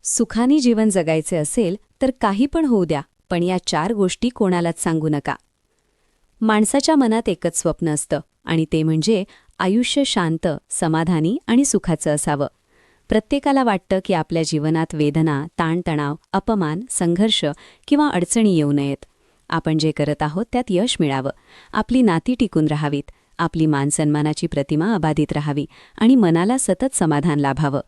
सुखानी जीवन जगायचे असेल तर काही पण होऊ द्या, पण या 4 गोष्टी कोणालाच सांगू नका. माणसाच्या मनात एकच स्वप्न असतं आणि ते म्हणजे आयुष्य शांत, समाधानी आणि सुखाचं असावं. प्रत्येकाला वाटतं की आपल्या जीवनात वेदना, ताणतणाव, अपमान, संघर्ष किंवा अडचणी येऊ नयेत. आपण जे करत आहोत त्यात यश मिळावं, आपली नाती टिकून राहावीत, आपली मानसन्मानाची प्रतिमा अबाधित राहावी आणि मनाला सतत समाधान लाभावं.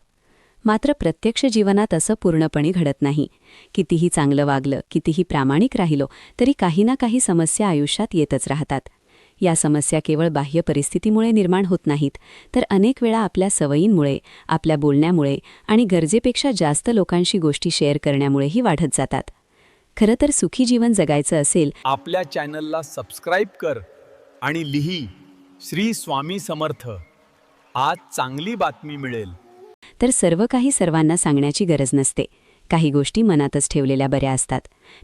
मात्र प्रत्यक्ष जीवनात असं पूर्णपणे घडत नाही. कितीही चांगलं वागलं, कितीही प्रामाणिक राहिलो तरी काही ना काही समस्या आयुष्यात येतच राहतात. या समस्या केवळ बाह्य परिस्थितीमुळे निर्माण होत नाहीत, तर अनेक वेळा आपल्या सवयींमुळे, आपल्या बोलण्यामुळे आणि गरजेपेक्षा जास्त लोकांशी गोष्टी शेअर करण्यामुळेही वाढत जातात. खरं तर सुखी जीवन जगायचं असेल आपल्या चॅनलला सबस्क्राईब कर आणि लिही श्री स्वामी समर्थ. आज चांगली बातमी मिळेल. तर सर्व काही सर्वांना सांगण्याची गरज नसते. काही गोष्टी मनातच ठेवलेल्या बऱ्या असतात.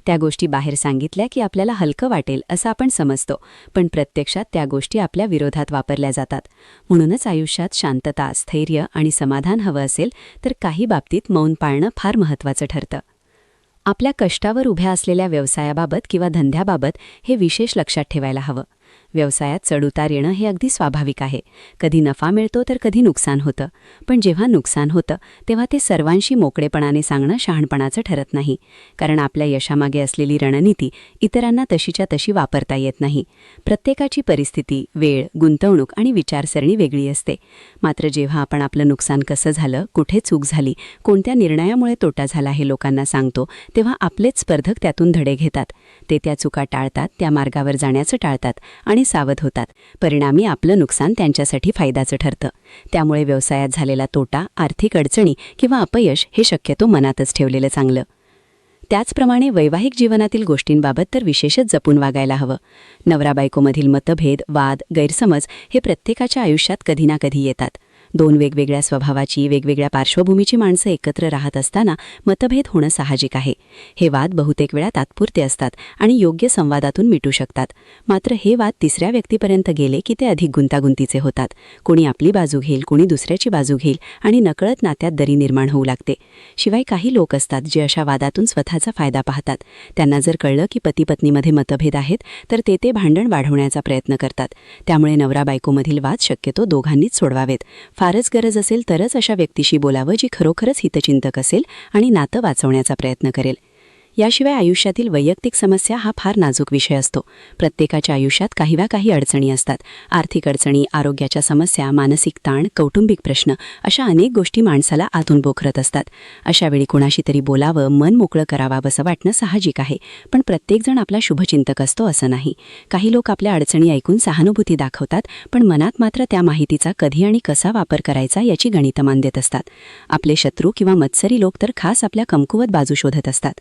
त्या गोष्टी बाहेर सांगितल्या की आपल्याला हलकं वाटेल असं आपण समजतो, पण प्रत्यक्षात त्या गोष्टी आपल्या विरोधात वापरल्या जातात. म्हणूनच आयुष्यात शांतता, स्थैर्य आणि समाधान हवं असेल तर काही बाबतीत मौन पाळणं फार महत्त्वाचं ठरतं. आपल्या कष्टावर उभ्या असलेल्या व्यवसायाबाबत किंवा धंद्याबाबत हे विशेष लक्षात ठेवायला हवं. व्यवसायात चढउतार येणं हे अगदी स्वाभाविक आहे. कधी नफा मिळतो तर कधी नुकसान होतं. पण जेव्हा नुकसान होतं तेव्हा ते सर्वांशी मोकळेपणाने सांगणं शहाणपणाचं ठरत नाही, कारण आपल्या यशामागे असलेली रणनीती इतरांना तशीच्या तशी वापरता येत नाही. प्रत्येकाची परिस्थिती, वेळ, गुंतवणूक आणि विचारसरणी वेगळी असते. मात्र जेव्हा आपण आपलं नुकसान कसं झालं, कुठे चूक झाली, कोणत्या निर्णयामुळे तोटा झाला हे लोकांना सांगतो, तेव्हा आपलेच स्पर्धक त्यातून धडे घेतात. ते त्या चुका टाळतात, त्या मार्गावर जाण्याचं टाळतात आणि सावध होतात. परिणामी आपलं नुकसान त्यांच्यासाठी फायद्याचं ठरतं. त्यामुळे व्यवसायात झालेला तोटा, आर्थिक अडचणी किंवा अपयश हे शक्यतो मनातच ठेवलेलं चांगलं. त्याचप्रमाणे वैवाहिक जीवनातील गोष्टींबाबत तर विशेषच जपून वागायला हवं. नवरा-बायकोमधील मतभेद, वाद, गैरसमज हे प्रत्येकाच्या आयुष्यात कधी ना कधी येतात. दोन वेगवेगळ्या स्वभावाची, वेगवेगळ्या पार्श्वभूमीची माणसं एकत्र राहत असताना मतभेद होणं साहजिक आहे. हे वाद बहुतेक वेळा तात्पुरते असतात आणि योग्य संवादातून मिटू शकतात. मात्र हे वाद तिसऱ्या व्यक्तीपर्यंत गेले की ते अधिक गुंतागुंतीचे होतात. कोणी आपली बाजू घेईल, कोणी दुसऱ्याची बाजू घेईल आणि नकळत नात्यात दरी निर्माण होऊ लागते. शिवाय काही लोक असतात जे अशा वादातून स्वतःचा फायदा पाहतात. त्यांना जर कळलं की पती-पत्नीमध्ये मतभेद आहेत तर ते भांडण वाढवण्याचा प्रयत्न करतात. त्यामुळे नवरा-बायकोमधील वाद शक्यतो दोघांनीच सोडवावेत. फारच गरज असेल तरच अशा व्यक्तीशी बोलावं जी खरोखरच हितचिंतक असेल आणि नातं वाचवण्याचा प्रयत्न करेल. याशिवाय आयुष्यातील वैयक्तिक समस्या हा फार नाजूक विषय असतो. प्रत्येकाच्या आयुष्यात काही अडचणी असतात. आर्थिक अडचणी, आरोग्याच्या समस्या, मानसिक ताण, कौटुंबिक प्रश्न अशा अनेक गोष्टी माणसाला आतून पोखरत असतात. अशावेळी कोणाशी तरी बोलावं, मन मोकळं करावं असं वाटणं साहजिक आहे. पण प्रत्येकजण आपला शुभचिंतक असतो असं नाही. काही लोक आपल्या अडचणी ऐकून सहानुभूती दाखवतात, पण मनात मात्र त्या माहितीचा कधी आणि कसा वापर करायचा याची गणितमान देत असतात. आपले शत्रू किंवा मत्सरी लोक तर खास आपल्या कमकुवत बाजू शोधत असतात.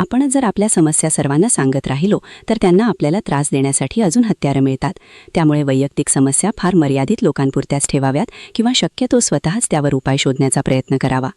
आपणच जर आपल्या समस्या सर्वांना सांगत राहिलो तर त्यांना आपल्याला त्रास देण्यासाठी अजून हत्यारं मिळतात. त्यामुळे वैयक्तिक समस्या फार मर्यादित लोकांपुरत्याच ठेवाव्यात किंवा शक्यतो स्वतःच त्यावर उपाय शोधण्याचा प्रयत्न करावा.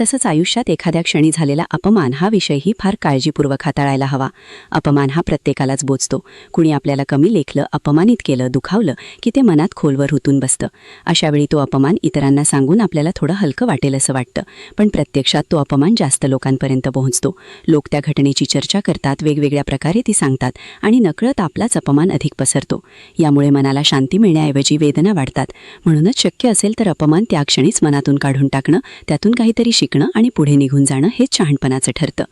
तसंच आयुष्यात एखाद्या क्षणी झालेला अपमान हा विषयही फार काळजीपूर्वक हाताळायला हवा. अपमान हा प्रत्येकालाच बोचतो. कुणी आपल्याला कमी लेखलं, अपमानित केलं, दुखावलं की ते मनात खोलवर रुतून बसतं. अशावेळी तो अपमान इतरांना सांगून आपल्याला थोडं हलकं वाटेल असं वाटतं, पण प्रत्यक्षात तो अपमान जास्त लोकांपर्यंत पोहोचतो. लोक त्या घटनेची चर्चा करतात, वेगवेगळ्या प्रकारे ती सांगतात आणि नकळत आपलाच अपमान अधिक पसरतो. यामुळे मनाला शांती मिळण्याऐवजी वेदना वाढतात. म्हणूनच शक्य असेल तर अपमान त्या क्षणीच मनातून काढून टाकणं, त्यातून काहीतरी शिकणं आणि पुढे निघून जाणं हेच शहाणपणाचं ठरतं.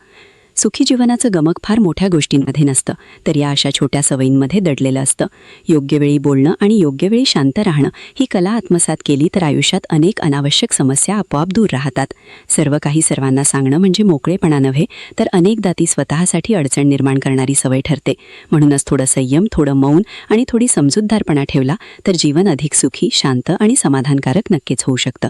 सुखी जीवनाचं गमक फार मोठ्या गोष्टींमध्ये नसतं, तर या अशा छोट्या सवयींमध्ये दडलेलं असतं. योग्य वेळी बोलणं आणि योग्य वेळी शांत राहणं ही कला आत्मसात केली तर आयुष्यात अनेक अनावश्यक समस्या आपोआप दूर राहतात. सर्व काही सर्वांना सांगणं म्हणजे मोकळेपणा नव्हे, तर अनेकदा ती स्वतःसाठी अडचण निर्माण करणारी सवय ठरते. म्हणूनच थोडं संयम, थोडं मौन आणि थोडी समजूतदारपणा ठेवला तर जीवन अधिक सुखी, शांत आणि समाधानकारक नक्कीच होऊ शकतं.